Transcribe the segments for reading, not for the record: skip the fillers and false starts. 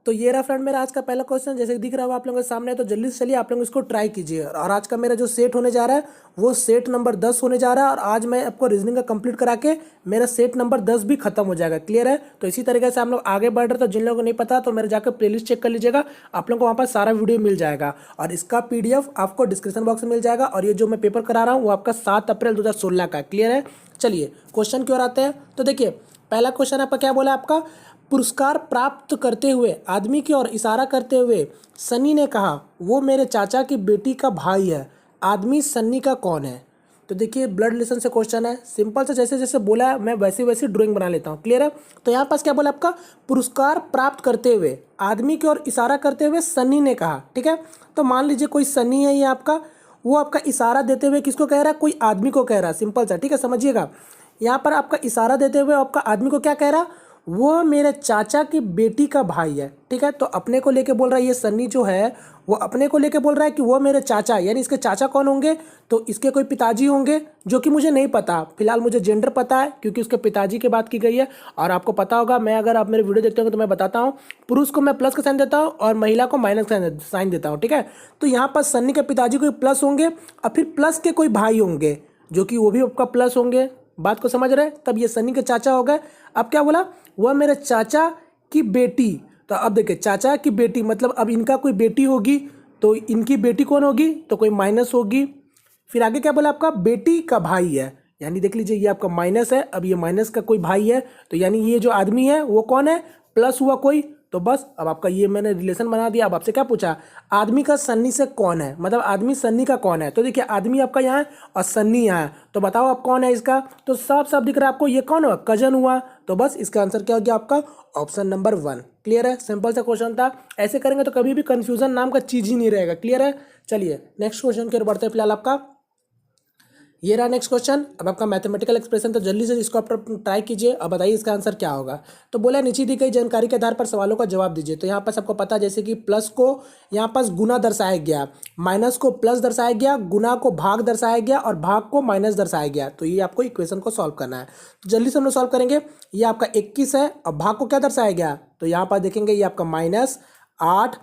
तो ये रहा फ्रेंड मेरा आज का पहला क्वेश्चन, जैसे दिख रहा होगा आप लोगों के सामने। तो जल्दी से चलिए आप लोग इसको ट्राई कीजिए। और आज का मेरा जो सेट होने जा रहा है वो सेट नंबर 10 होने जा रहा है। और आज मैं आपको रीजनिंग का कंप्लीट करा के मेरा सेट नंबर 10 भी खत्म हो जाएगा। क्लियर है? तो इसी तरीके से हम लोग आगे बढ़ रहे। तो जिन लोगों को नहीं पता तो मेरे जाकर प्लेलिस्ट चेक कर लीजिएगा, आप लोगों को वहाँ पर सारा वीडियो मिल जाएगा। और इसका PDF आपको डिस्क्रिप्शन बॉक्स में मिल जाएगा। और ये जो मैं पेपर करा रहा हूँ वो आपका 7 अप्रैल 2016 का है। क्लियर है? चलिए क्वेश्चन की ओर आते हैं। तो देखिए पहला क्वेश्चन आपका क्या बोला, आपका पुरस्कार प्राप्त करते हुए आदमी की ओर इशारा करते हुए सनी ने कहा वो मेरे चाचा की बेटी का भाई है। आदमी सन्नी का कौन है? तो देखिए ब्लड रिलेशन से क्वेश्चन है। सिंपल से जैसे जैसे बोला है मैं वैसे वैसे ड्राइंग बना लेता हूँ। क्लियर है? तो यहाँ पास क्या बोला आपका, पुरस्कार प्राप्त करते हुए आदमी की ओर इशारा करते हुए सनी ने कहा। ठीक है, तो मान लीजिए कोई सनी है ये आपका, वो आपका इशारा देते हुए किसको कह रहा है, कोई आदमी को कह रहा है। सिंपल सा, ठीक है, समझिएगा। यहाँ पर आपका इशारा देते हुए आपका आदमी को क्या कह रहा, वो मेरे चाचा की बेटी का भाई है। ठीक है, तो अपने को लेके बोल रहा है, ये सन्नी जो है वो अपने को लेके बोल रहा है कि वो मेरे चाचा, यानी इसके चाचा कौन होंगे, तो इसके कोई पिताजी होंगे, जो कि मुझे नहीं पता। फिलहाल मुझे जेंडर पता है क्योंकि उसके पिताजी की बात की गई है। और आपको पता होगा, मैं अगर आप मेरे वीडियो देखते हो तो मैं बताता हूँ, पुरुष को मैं प्लस का साइन देता हूँ और महिला को माइनस का साइन देता हूँ। ठीक है, तो यहाँ पर सन्नी के पिताजी को प्लस होंगे और फिर प्लस के कोई भाई होंगे जो कि वो भी आपका प्लस होंगे। बात को समझ रहे? तब ये सन्नी के चाचा हो गए। अब क्या बोला, वह मेरे चाचा की बेटी। तो अब देखिए चाचा की बेटी मतलब अब इनका कोई बेटी होगी, तो इनकी बेटी कौन होगी, तो कोई माइनस होगी। फिर आगे क्या बोला, आपका बेटी का भाई है, यानी देख लीजिए ये आपका माइनस है, अब ये माइनस का कोई भाई है, तो यानी ये जो आदमी है वो कौन है, प्लस हुआ कोई। तो बस अब आपका ये मैंने रिलेशन बना दिया। अब आपसे क्या पूछा, आदमी का सन्नी से कौन है, मतलब आदमी सन्नी का कौन है। तो देखिए आदमी आपका यहाँ है और सन्नी यहाँ है, तो बताओ आप कौन है इसका। तो साफ साफ दिख रहा है आपको, ये कौन हुआ, कजन हुआ। तो बस इसका आंसर क्या हो गया आपका, ऑप्शन नंबर 1। क्लियर है? सिंपल सा क्वेश्चन था। ऐसे करेंगे तो कभी भी कंफ्यूजन नाम का चीज ही नहीं रहेगा। क्लियर है? चलिए नेक्स्ट क्वेश्चन की ओर बढ़ते हैं। फिलहाल आपका ये रहा नेक्स्ट क्वेश्चन। अब आपका मैथमेटिकल एक्सप्रेशन, तो जल्दी से इसको आप ट्राई कीजिए। अब बताइए इसका आंसर क्या होगा। तो बोला नीचे दी गई जानकारी के आधार पर सवालों का जवाब दीजिए। तो यहाँ पर सबको पता है जैसे कि प्लस को यहाँ पास गुना दर्शाया गया, माइनस को प्लस दर्शाया गया, गुना को भाग दर्शाया गया और भाग को माइनस दर्शाया गया। तो ये आपको इक्वेशन को सॉल्व करना है। तो जल्दी से हम लोग सॉल्व करेंगे। ये आपका 21 है और भाग को क्या दर्शाया गया, तो यहाँ पर देखेंगे ये आपका -8,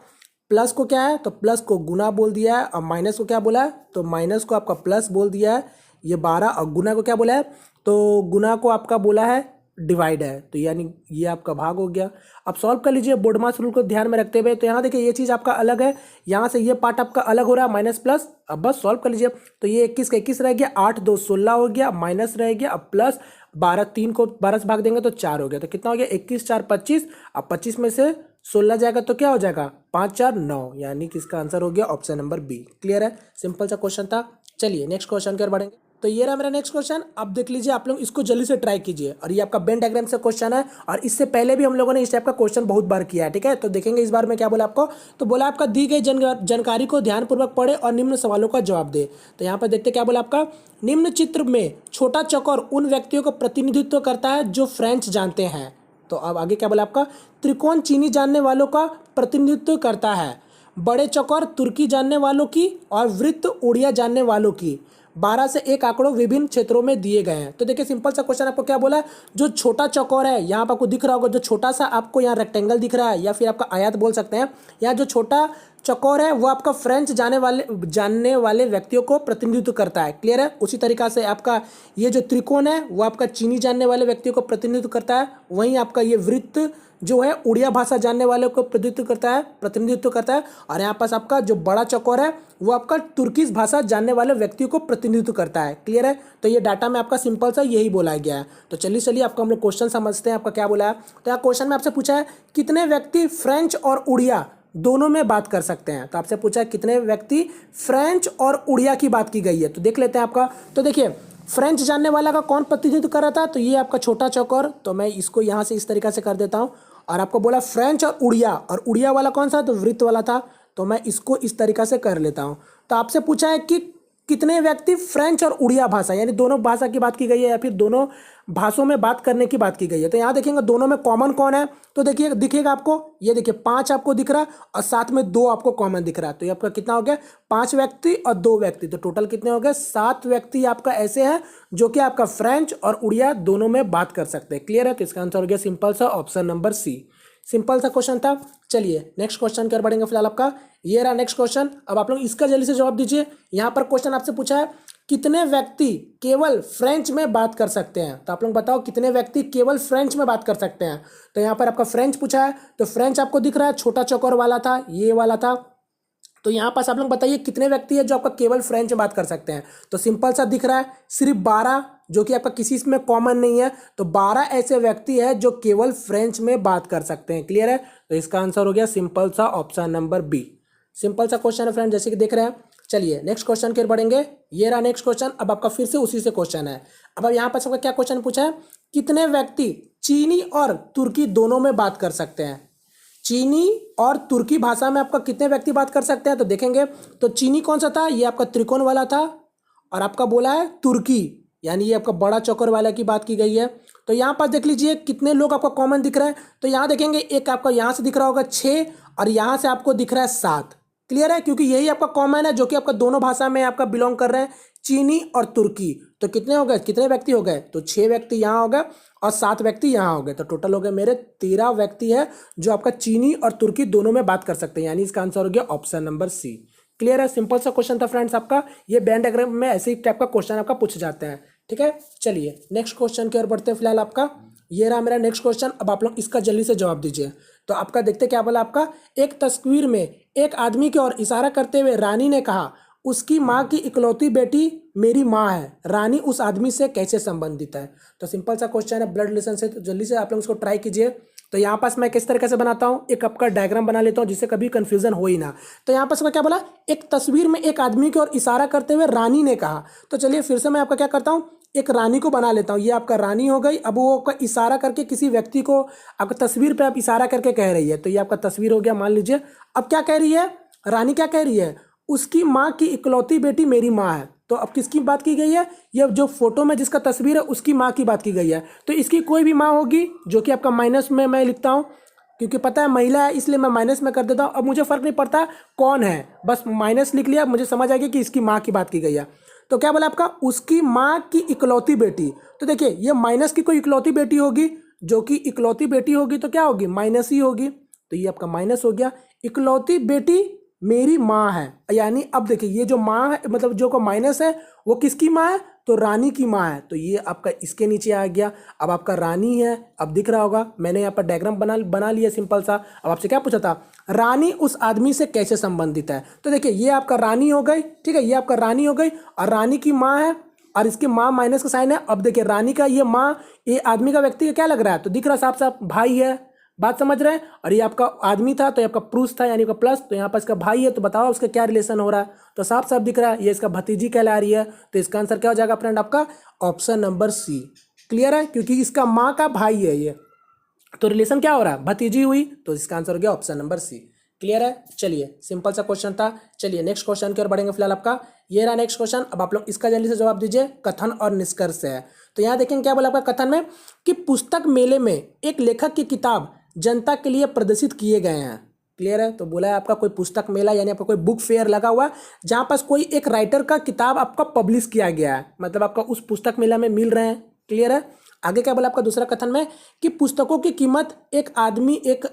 प्लस को क्या है, तो प्लस को गुना बोल दिया है और माइनस को क्या बोला है, तो माइनस को आपका प्लस बोल दिया है। ये 12 और गुना को क्या बोला है, तो गुना को आपका बोला है डिवाइड है, तो यानी ये आपका भाग हो गया। अब सॉल्व कर लीजिए बोर्ड मास रूल को ध्यान में रखते हुए। तो यहाँ देखिए ये चीज़ आपका अलग है, यहाँ से ये पार्ट आपका अलग हो रहा है माइनस प्लस। अब बस सॉल्व कर लीजिए। तो ये 21 का 21 रह गया, 8 2 16 हो गया, माइनस रह गया, अब प्लस 12, 3 को 12 से भाग देंगे तो 4 हो गया। तो कितना हो गया, 21 4 25। अब 25 में से 16 जाएगा तो क्या हो जाएगा, 5 4 9, यानी कि इसका आंसर हो गया ऑप्शन नंबर बी। क्लियर है? सिंपल सा क्वेश्चन था। चलिए नेक्स्ट क्वेश्चन की ओर बढ़ेंगे। तो ये रहा मेरा नेक्स्ट क्वेश्चन। अब देख लीजिए आप लोग इसको जल्दी से ट्राई कीजिए। और ये आपका वेन डायग्राम से क्वेश्चन है और इससे पहले भी हम लोगों ने इस टाइप का क्वेश्चन बहुत बार किया है। ठीक है, तो देखेंगे इस बार में क्या बोला आपको। तो बोला आपका दी गई जानकारी को ध्यानपूर्वक पढ़े और निम्न सवालों का जवाब दे। तो यहाँ पर देखते क्या बोला आपका, निम्न चित्र में छोटा चौकोर उन व्यक्तियों का प्रतिनिधित्व करता है जो फ्रेंच जानते हैं। तो अब आगे क्या बोला आपका, त्रिकोण चीनी जानने वालों का प्रतिनिधित्व करता है, बड़े चौकोर तुर्की जानने वालों की और वृत्त उड़िया जानने वालों की। 12 से 1 आंकड़ों विभिन्न क्षेत्रों में दिए गए हैं। तो देखिए सिंपल सा क्वेश्चन आपको क्या बोला है, जो छोटा चौकोर है यहाँ पर आपको दिख रहा होगा, जो छोटा सा आपको यहाँ रेक्टेंगल दिख रहा है या फिर आपका आयत बोल सकते हैं, यहाँ जो छोटा चौकोर है वो आपका फ्रेंच जानने वाले व्यक्तियों को प्रतिनिधित्व करता है। क्लियर है? उसी तरीका से आपका ये जो त्रिकोण है वो आपका चीनी जानने वाले व्यक्तियों को प्रतिनिधित्व करता है। वहीं आपका ये वृत्त जो है उड़िया भाषा जानने वालों को प्रतिनिधित्व करता है। और यहाँ पास आपका जो बड़ा चौकोर है वो आपका तुर्किश भाषा जानने वाले व्यक्तियों को प्रतिनिधित्व करता है। क्लियर है? तो ये डाटा में आपका सिंपल सा यही बोला गया है। तो चलिए आपको हम लोग क्वेश्चन समझते हैं आपका क्या बोला है। तो यहाँ क्वेश्चन में आपसे पूछा है कितने व्यक्ति फ्रेंच और उड़िया दोनों में बात कर सकते हैं। तो आपसे पूछा है कितने व्यक्ति फ्रेंच और उड़िया की बात की गई है। तो देख लेते हैं आपका। तो देखिए फ्रेंच जानने वाला का कौन प्रतिनिधित्व कर रहा था, तो ये आपका छोटा चौकोर। तो मैं इसको यहाँ से इस तरीका से कर देता हूँ। और आपको बोला फ्रेंच और उड़िया वाला कौन सा, तो वृत्त वाला था। तो मैं इसको इस तरीका से कर लेता हूँ। तो आपसे पूछा है कि कितने व्यक्ति फ्रेंच और उड़िया भाषा, यानी दोनों भाषा की बात की गई है या फिर दोनों भाषाओं में बात करने की बात की गई है। तो यहाँ देखेंगे दोनों में कॉमन कौन है, तो देखिए दिखेगा आपको, ये देखिए 5 आपको दिख रहा है और साथ में 2 आपको कॉमन दिख रहा है। तो ये आपका कितना हो गया, 5 व्यक्ति और 2 व्यक्ति, तो टोटल कितने हो गए, 7 व्यक्ति आपका ऐसे हैं जो कि आपका फ्रेंच और उड़िया दोनों में बात कर सकते हैं। क्लियर है? तो इसका आंसर हो गया सिंपल सा ऑप्शन नंबर सी। सिंपल सा क्वेश्चन था। चलिए नेक्स्ट क्वेश्चन की ओर बढ़ेंगे। फिलहाल आपका ये रहा नेक्स्ट क्वेश्चन। अब आप लोग इसका जल्दी से जवाब दीजिए। यहाँ पर क्वेश्चन आपसे पूछा है कितने व्यक्ति केवल फ्रेंच में बात कर सकते हैं। तो आप लोग बताओ कितने व्यक्ति केवल फ्रेंच में बात कर सकते हैं। तो यहाँ पर आपका फ्रेंच पूछा है, तो फ्रेंच आपको दिख रहा है, छोटा चौकोर वाला था, ये वाला था। तो यहाँ पास आप लोग बताइए कितने व्यक्ति है जो आपका केवल फ्रेंच में बात कर सकते हैं। तो सिंपल सा दिख रहा है सिर्फ 12, जो कि आपका किसी इसमें कॉमन नहीं है। तो 12 ऐसे व्यक्ति है जो केवल फ्रेंच में बात कर सकते हैं। क्लियर है? तो इसका आंसर हो गया सिंपल सा ऑप्शन नंबर बी। सिंपल सा क्वेश्चन है फ्रेंड, जैसे कि देख रहे हैं। चलिए नेक्स्ट क्वेश्चन की ओर बढ़ेंगे। ये रहा नेक्स्ट क्वेश्चन। अब आपका फिर से उसी से क्वेश्चन है। अब यहाँ पर आपका क्या क्वेश्चन पूछा है, कितने व्यक्ति चीनी और तुर्की दोनों में बात कर सकते हैं। चीनी और तुर्की भाषा में आपका कितने व्यक्ति बात कर सकते हैं। तो देखेंगे तो चीनी कौन सा था, ये आपका त्रिकोण वाला था, और आपका बोला है तुर्की, यानी ये आपका बड़ा चौकोर वाला की बात की गई है। तो यहाँ पर देख लीजिए कितने लोग आपको कॉमन दिख रहे हैं। तो यहाँ देखेंगे एक आपका यहाँ से दिख रहा होगा 6, और यहाँ से आपको दिख रहा है 7। क्लियर है? क्योंकि यही आपका कॉमन है जो कि आपका दोनों भाषा में आपका बिलोंग कर रहे हैं, चीनी और तुर्की। तो कितने हो गए, कितने व्यक्ति हो गए, तो 6 व्यक्ति यहाँ हो गए और 7 व्यक्ति यहाँ हो गए। तो टोटल हो गए मेरे 13 व्यक्ति है जो आपका चीनी और तुर्की दोनों में बात कर सकते हैं, यानी इसका आंसर हो गया ऑप्शन नंबर सी। क्लियर है? सिंपल सा क्वेश्चन था फ्रेंड्स आपका। ये बैंड डायग्राम में ऐसे ही टाइप का क्वेश्चन आपका पूछ जाते हैं। ठीक है, चलिए नेक्स्ट क्वेश्चन की ओर बढ़ते हैं। फिलहाल आपका ये रहा मेरा नेक्स्ट क्वेश्चन। अब आप लोग इसका जल्दी से जवाब दीजिए। तो आपका देखते क्या बोला आपका, एक तस्वीर में एक आदमी की ओर इशारा करते हुए रानी ने कहा उसकी माँ की इकलौती बेटी मेरी माँ है, रानी उस आदमी से कैसे संबंधित है। तो सिंपल सा क्वेश्चन है ब्लड रिलेशन से। तो जल्दी से आप लोग इसको ट्राई कीजिए। तो यहाँ पास मैं किस तरीके से बनाता हूँ, एक आपका डायग्राम बना लेता हूँ जिससे कभी कंफ्यूजन हो ही ना। तो यहाँ पास क्या बोला, एक तस्वीर में एक आदमी की ओर इशारा करते हुए रानी ने कहा। तो चलिए फिर से मैं आपका क्या करता हूँ, एक रानी को बना लेता हूँ। ये आपका रानी हो गई। अब वो आपका इशारा करके किसी व्यक्ति को आपका तस्वीर पे आप इशारा करके कह रही है। तो ये आपका तस्वीर हो गया मान लीजिए। अब क्या कह रही है रानी, क्या कह रही है, उसकी माँ की इकलौती बेटी मेरी माँ है। तो अब किसकी बात की गई है, ये जो फोटो में जिसका तस्वीर है उसकी माँ की बात की गई है। तो इसकी कोई भी माँ होगी, जो कि आपका माइनस में मैं लिखता हूँ, क्योंकि पता है महिला है इसलिए मैं माइनस में कर देता हूँ। अब मुझे फर्क नहीं पड़ता कौन है, बस माइनस लिख लिया, मुझे समझ आ गया कि इसकी माँ की बात की गई है। तो क्या बोला आपका, उसकी माँ की इकलौती बेटी। तो देखिए ये माइनस की कोई इकलौती बेटी होगी, जो कि इकलौती बेटी होगी तो क्या होगी, माइनस ही होगी। तो ये आपका माइनस हो गया। इकलौती बेटी मेरी माँ है, यानी अब देखिए ये जो माँ है, मतलब जो को माइनस है वो किसकी माँ है, तो रानी की माँ है। तो ये आपका इसके नीचे आ गया। अब आपका रानी है, अब दिख रहा होगा मैंने यहाँ पर डायग्राम बना लिया सिंपल सा। अब आपसे क्या पूछा था, रानी उस आदमी से कैसे संबंधित है। तो देखिए ये आपका रानी हो गई, ठीक है, ये आपका रानी हो गई, और रानी की माँ है, और इसकी माँ माइनस का साइन है। अब देखिए रानी का ये माँ, ये आदमी का व्यक्ति का क्या लग रहा है, तो दिख रहा साफ साफ भाई है, बात समझ रहे हैं। और ये आपका आदमी था तो ये आपका पुरुष था, यानी आपका प्लस, तो यहाँ पर इसका भाई है। तो बताओ उसका क्या रिलेशन हो रहा है, तो साफ साफ दिख रहा है ये इसका भतीजी कहला रही है। तो इसका आंसर क्या हो जाएगा फ्रेंड, आपका ऑप्शन नंबर सी। क्लियर है? क्योंकि इसका माँ का भाई है ये, तो रिलेशन क्या हो रहा है, भतीजी हुई। तो इसका आंसर हो गया ऑप्शन नंबर सी। क्लियर है? चलिए सिंपल सा क्वेश्चन था। चलिए नेक्स्ट क्वेश्चन की ओर बढ़ेंगे। फिलहाल आपका ये रहा नेक्स्ट क्वेश्चन। अब आप लोग इसका जल्दी से जवाब दीजिए। कथन और निष्कर्ष है। तो यहाँ देखेंगे क्या बोला आपका कथन में, कि पुस्तक मेले में एक लेखक की किताब जनता के लिए प्रदर्शित किए गए हैं। क्लियर है? तो बोला है आपका कोई पुस्तक मेला, यानी आपका कोई बुक फेयर लगा हुआ है जहाँ पास कोई एक राइटर का किताब आपका पब्लिश किया गया है, मतलब आपका उस पुस्तक मेला में मिल रहे हैं। क्लियर है? आगे क्या बोला आपका दूसरा कथन में, कि पुस्तकों की कीमत एक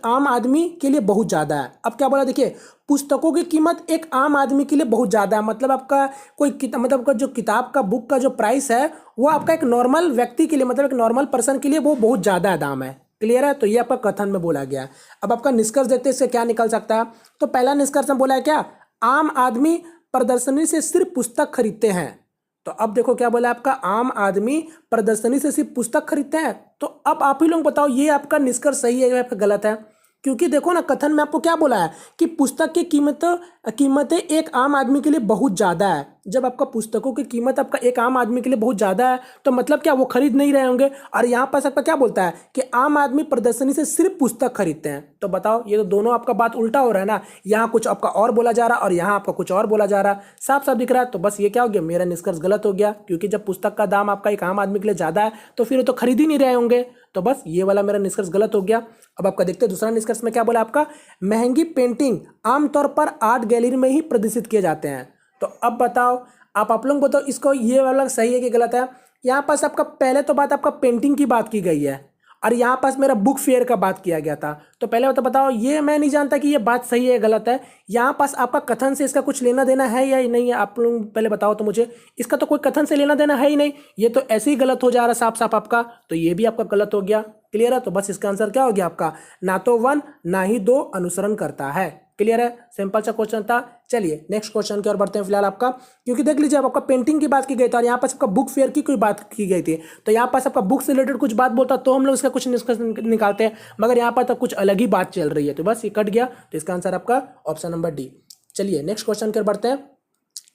आम आदमी के लिए बहुत ज़्यादा है। अब क्या बोला, देखिए पुस्तकों की कीमत एक आम आदमी के लिए बहुत ज़्यादा है, मतलब आपका मतलब आपका जो किताब का बुक का जो प्राइस है वो आपका एक नॉर्मल व्यक्ति के लिए, मतलब एक नॉर्मल पर्सन के लिए वो बहुत ज़्यादा दाम है। क्लियर है? तो ये आपका कथन में बोला गया। अब आपका निष्कर्ष देखते हैं इससे क्या निकल सकता है। तो पहला निष्कर्ष में बोला है क्या, आम आदमी प्रदर्शनी से सिर्फ पुस्तक खरीदते हैं। तो अब देखो क्या बोला आपका, आम आदमी प्रदर्शनी से सिर्फ पुस्तक खरीदते हैं। तो अब आप ही लोग बताओ ये आपका निष्कर्ष सही है या आपका गलत है। क्योंकि देखो ना कथन में आपको क्या बोला है कि पुस्तक की कीमतें एक आम आदमी के लिए बहुत ज़्यादा है। जब आपका पुस्तकों की कीमत आपका एक आम आदमी के लिए बहुत ज़्यादा है तो मतलब क्या वो खरीद नहीं रहे होंगे। और यहाँ पर आपका क्या बोलता है कि आम आदमी प्रदर्शनी से सिर्फ पुस्तक खरीदते हैं। तो बताओ ये तो दोनों आपका बात उल्टा हो रहा है ना, यहाँ कुछ आपका और बोला जा रहा है और यहाँ आपका कुछ और बोला जा रहा है, साफ साफ दिख रहा है। तो बस ये क्या हो गया, मेरा निष्कर्ष गलत हो गया। क्योंकि जब पुस्तक का दाम आपका एक आम आदमी के लिए ज़्यादा है तो फिर वो तो खरीद ही नहीं रहे होंगे। तो बस ये वाला मेरा निष्कर्ष गलत हो गया। अब आपका देखते हैं दूसरा निष्कर्ष में क्या बोला आपका, महंगी पेंटिंग आमतौर पर आर्ट गैलरी में ही प्रदर्शित किए जाते हैं। तो अब बताओ आप लोग बताओ इसको ये वाला सही है कि गलत है। यहाँ पास आपका पहले तो बात आपका पेंटिंग की बात की गई है, और यहाँ पास मेरा बुक फेयर का बात किया गया था। तो पहले तो बताओ, ये मैं नहीं जानता कि ये बात सही है गलत है। यहाँ पास आपका कथन से इसका कुछ लेना देना है या नहीं है, आप लोग पहले बताओ तो मुझे। इसका तो कोई कथन से लेना देना है ही नहीं, ये तो ऐसे ही गलत हो जा रहा है साफ साफ आपका। तो ये भी आपका गलत हो गया। क्लियर है? तो बस इसका आंसर क्या हो गया आपका, ना तो 1 ना ही 2 अनुसरण करता है। क्लियर है? सिंपल सा क्वेश्चन था। चलिए नेक्स्ट क्वेश्चन की ओर बढ़ते हैं फिलहाल आपका, क्योंकि देख लीजिए अब आपका पेंटिंग की बात की गई थी और यहाँ पास आपका बुक फेयर की कोई बात की गई थी। तो यहाँ पास आपका बुक से रिलेटेड कुछ बात बोलता तो हम लोग इसका कुछ निष्कर्ष निकालते हैं, मगर यहाँ पर तो कुछ अलग ही बात चल रही है, तो बस ये कट गया। तो इसका आंसर आपका ऑप्शन नंबर डी। चलिए नेक्स्ट क्वेश्चन की ओर बढ़ते हैं।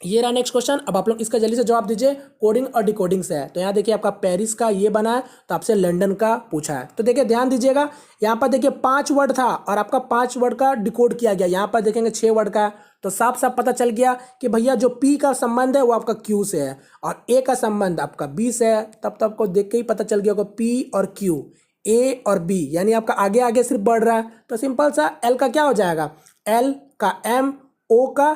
ये रहा नेक्स्ट क्वेश्चन। अब आप लोग इसका जल्दी से जवाब दीजिए, कोडिंग और डिकोडिंग से है। तो यहाँ देखिए आपका पेरिस का ये बना है, तो आपसे लंदन का पूछा है। तो देखिए ध्यान दीजिएगा, यहाँ पर देखिए 5 वर्ड था और आपका 5 वर्ड का डिकोड किया गया। यहाँ पर देखेंगे 6 वर्ड का है, तो साफ साफ पता चल गया कि भैया जो पी का संबंध है वो आपका क्यू से है और ए का संबंध आपका बी से है। तब आपको देख के ही पता चल गया होगा पी और क्यू, ए और बी, यानी आपका आगे आगे सिर्फ बढ़ रहा है। तो सिंपल सा एल का क्या हो जाएगा, एल का एम, ओ का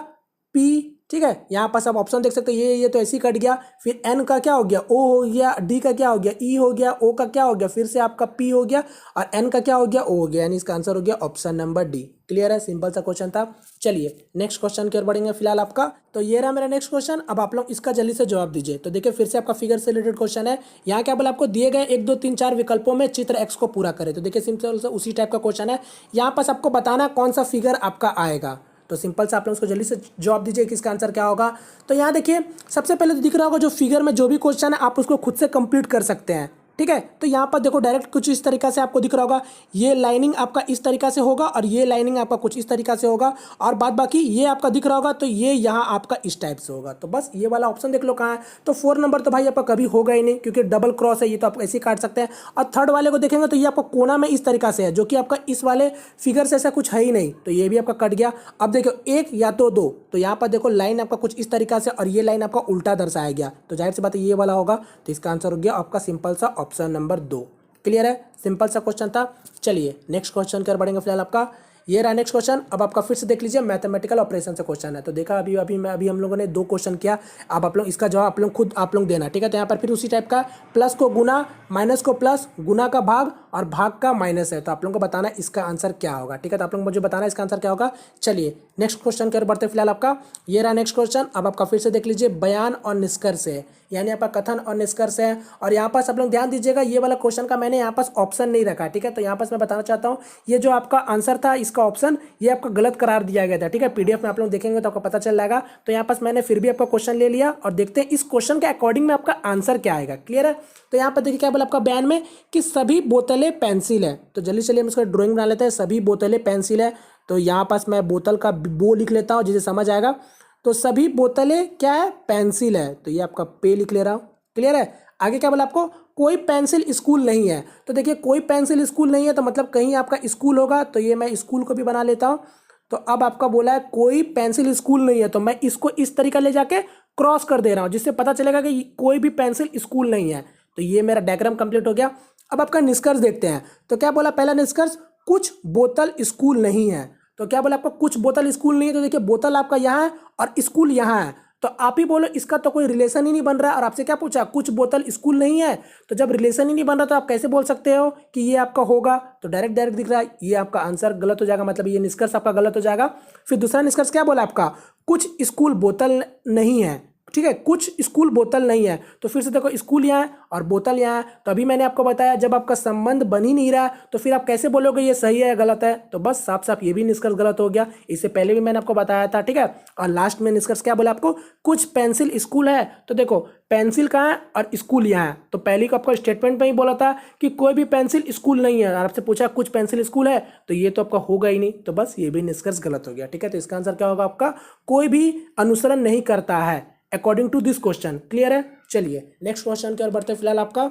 पी। ठीक है, यहाँ पास आप ऑप्शन देख सकते हैं, ये तो ऐसे ही कट गया। फिर एन का क्या हो गया, ओ हो गया, डी का क्या हो गया, ई हो गया, ओ का क्या हो गया, फिर से आपका पी हो गया और एन का क्या हो गया, ओ हो गया। यानी इसका आंसर हो गया ऑप्शन नंबर डी। क्लियर है? सिंपल सा क्वेश्चन था। चलिए नेक्स्ट क्वेश्चन की ओर बढ़ेंगे फिलहाल आपका। तो ये रहा मेरा नेक्स्ट क्वेश्चन। अब आप लोग इसका जल्दी से जवाब दीजिए। तो देखिए फिर से आपका फिगर से रिलेटेड क्वेश्चन है। यहाँ क्या बोला, आपको दिए गए 1 2 3 4 विकल्पों में चित्र एक्स को पूरा करें। तो देखिए सिंपल से उसी टाइप का क्वेश्चन है। यहाँ पास आपको बताना कौन सा फिगर आपका आएगा। तो सिंपल से आप लोग उसको जल्दी से जवाब दीजिए कि इसका आंसर क्या होगा। तो यहाँ देखिए सबसे पहले तो दिख रहा होगा जो फिगर में जो भी क्वेश्चन है आप उसको खुद से कंप्लीट कर सकते हैं। ठीक है, तो यहाँ पर देखो डायरेक्ट कुछ इस तरीका से आपको दिख रहा होगा, ये लाइनिंग आपका इस तरीका से होगा और ये लाइनिंग आपका कुछ इस तरीका से होगा और बाद बाकी ये आपका दिख रहा होगा, तो ये यहाँ आपका इस टाइप से होगा। तो बस ये वाला ऑप्शन देख लो कहाँ है। तो 4 नंबर तो भाई आपका कभी होगा ही नहीं, क्योंकि डबल क्रॉस है, ये तो आप ऐसे ही काट सकते हैं। और थर्ड वाले को देखेंगे तो ये आपका कोना में इस तरीका से है, जो कि आपका इस वाले फिगर से ऐसा कुछ है ही नहीं, तो ये भी आपका कट गया। अब देखो 1 या तो 2, तो यहाँ पर देखो लाइन आपका कुछ इस तरीका से और ये लाइन आपका उल्टा दर्शाया गया, तो जाहिर सी बात है ये वाला होगा। तो इसका आंसर हो गया आपका सिंपल सा ऑप्शन नंबर 2। क्लियर है? सिंपल सा क्वेश्चन था। चलिए नेक्स्ट क्वेश्चन कर बढ़ेंगे फिलहाल आपका। ये रहा नेक्स्ट क्वेश्चन। अब आपका फिर से देख लीजिए, मैथमेटिकल ऑपरेशन से क्वेश्चन है। तो देखा अभी हम लोगों ने 2 क्वेश्चन किया। अब आप लोग इसका जवाब आप लोग देना। ठीक है, तो यहाँ पर फिर उसी टाइप का प्लस को गुना, माइनस को प्लस, गुना का भाग और भाग का माइनस है। तो आप लोगों को बताना इसका आंसर क्या होगा। ठीक है, तो आप लोग मुझे बताना इसका आंसर क्या होगा। चलिए नेक्स्ट क्वेश्चन की ओर बढ़ते फिलहाल आपका। ये रहा नेक्स्ट क्वेश्चन। अब आपका फिर से देख लीजिए, बयान और निष्कर्ष है, यानी आपका कथन और निष्कर्ष है। और यहाँ पास आप लोग ध्यान दीजिएगा, ये वाला क्वेश्चन का मैंने यहाँ पास ऑप्शन नहीं रखा। ठीक है, तो यहाँ पास मैं बताना चाहता हूँ, ये जो आपका आंसर था इसका ऑप्शन, ये आपका गलत करार दिया गया था। ठीक है, पीडीएफ में आप लोग देखेंगे तो आपको पता चल जाएगा। तो यहाँ पास मैंने फिर भी आपका क्वेश्चन ले लिया और देखते हैं इस क्वेश्चन के अकॉर्डिंग में आपका आंसर क्या आएगा। क्लियर है? तो यहाँ पर देखिए क्या बोला आपका बयान में कि सभी बोतलें पेंसिल है। तो जल्दी चलिए हम इसका ड्राइंग बना लेते हैं। सभी बोतलें पेंसिल है, तो यहाँ पास मैं बोतल का बो लिख लेता हूँ जिसे समझ आएगा। तो सभी बोतलें क्या है, पेंसिल है, तो ये आपका पे लिख ले रहा हूँ। क्लियर है? आगे क्या बोला आपको, कोई पेंसिल स्कूल नहीं है। तो देखिए कोई पेंसिल स्कूल नहीं है, तो मतलब कहीं आपका स्कूल होगा, तो ये मैं स्कूल को भी बना लेता हूँ। तो अब आपका बोला है कोई पेंसिल स्कूल नहीं है, तो मैं इसको इस तरीका ले जाके क्रॉस कर दे रहा हूँ, जिससे पता चलेगा कि कोई भी पेंसिल स्कूल नहीं है। तो ये मेरा डायग्राम कंप्लीट हो गया। अब आपका निष्कर्ष देखते हैं। तो क्या बोला पहला निष्कर्ष, कुछ बोतल स्कूल नहीं है। तो क्या बोला आपको, कुछ बोतल स्कूल नहीं है। तो देखिए बोतल आपका यहाँ है और स्कूल यहाँ है, तो आप ही बोलो इसका तो कोई रिलेशन ही नहीं बन रहा है। और आपसे क्या पूछा, कुछ बोतल स्कूल नहीं है, तो जब रिलेशन ही नहीं बन रहा तो आप कैसे बोल सकते हो कि ये आपका होगा। तो डायरेक्ट दिख रहा है, ये आपका आंसर गलत हो जाएगा, मतलब ये निष्कर्ष आपका गलत हो जाएगा। फिर दूसरा निष्कर्ष क्या बोला आपका, कुछ स्कूल बोतल नहीं है। ठीक है, कुछ स्कूल बोतल नहीं है, तो फिर से देखो स्कूल यहाँ है और बोतल यहाँ है। तो अभी मैंने आपको बताया जब आपका संबंध बन ही नहीं रहा है तो फिर आप कैसे बोलोगे ये सही है या गलत है। तो बस साफ साफ ये भी निष्कर्ष गलत हो गया, इससे पहले भी मैंने आपको बताया था। ठीक है, और लास्ट में निष्कर्ष क्या बोला आपको, कुछ पेंसिल स्कूल है। तो देखो पेंसिल कहाँ है और स्कूल यहाँ है, तो पहले को आपका स्टेटमेंट में ही बोला था कि कोई भी पेंसिल स्कूल नहीं है, और आपसे पूछा कुछ पेंसिल स्कूल है, तो ये तो आपका होगा ही नहीं। तो बस ये भी निष्कर्ष गलत हो गया। ठीक है, तो इसका आंसर क्या होगा आपका, कोई भी अनुसरण नहीं करता है according to this question. Clear है? चलिए नेक्स्ट क्वेश्चन की ओर बढ़ते हैं फिलहाल आपका।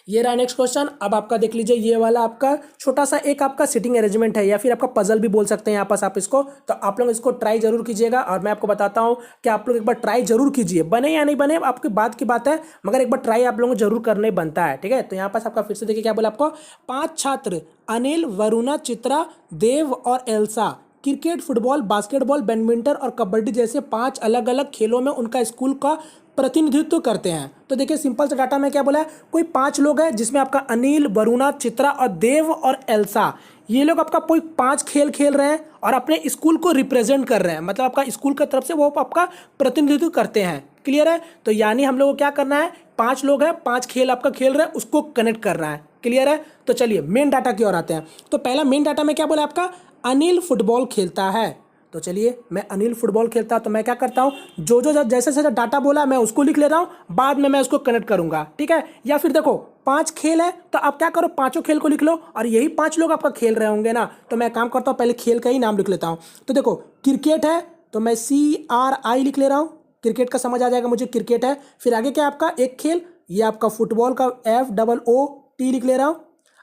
ये रहा नेक्स्ट क्वेश्चन। अब आपका देख लीजिए, ये वाला आपका छोटा सा एक आपका सिटिंग अरेंजमेंट है, या फिर आपका पजल भी बोल सकते हैं यहाँ पास आप इसको। तो आप लोग इसको ट्राई जरूर कीजिएगा, और मैं आपको बताता हूँ कि आप लोग एक बार ट्राई जरूर कीजिए, बने या नहीं बने आपकी बात की बात है, मगर एक बार ट्राई आप लोगों को जरूर करने बनता है। ठीक है, तो यहाँ पास आपका फिर से देखिए क्या बोला आपको, 5 छात्र अनिल, वरुणा, चित्रा, देव और Elsa cricket, football, basketball, badminton और कबड्डी जैसे 5 अलग अलग खेलों में उनका स्कूल का प्रतिनिधित्व करते हैं। तो देखिए सिंपल सा डाटा में क्या बोला है, कोई 5 लोग हैं जिसमें आपका अनिल, वरुणा, चित्रा और देव और एल्सा, ये लोग आपका कोई 5 खेल खेल रहे हैं और अपने स्कूल को रिप्रेजेंट कर रहे हैं, मतलब आपका स्कूल की तरफ से वो आपका प्रतिनिधित्व करते हैं। क्लियर है? तो यानी हम लोग को क्या करना है, 5 लोग हैं, 5 खेल आपका खेल रहे हैं, उसको कनेक्ट करना है। क्लियर है? तो चलिए मेन डाटा की ओर आते हैं। तो पहला मेन डाटा में क्या बोला आपका, अनिल फुटबॉल खेलता है। तो चलिए मैं अनिल फुटबॉल खेलता तो मैं क्या करता हूँ, जो जैसे जैसे डाटा बोला मैं उसको लिख ले रहा हूँ, बाद में मैं उसको कनेक्ट करूंगा। ठीक है? या फिर देखो 5 खेल है तो आप क्या करो, 5 खेल को लिख लो और यही 5 लोग आपका खेल रहे होंगे ना, तो मैं काम करता हूँ पहले खेल का ही नाम लिख लेता हूँ। तो देखो क्रिकेट है तो मैं CRI लिख ले रहा हूँ, क्रिकेट का समझ आ जाएगा मुझे, क्रिकेट है। फिर आगे क्या आपका एक खेल, ये आपका फुटबॉल का FOOT लिख ले रहा हूँ।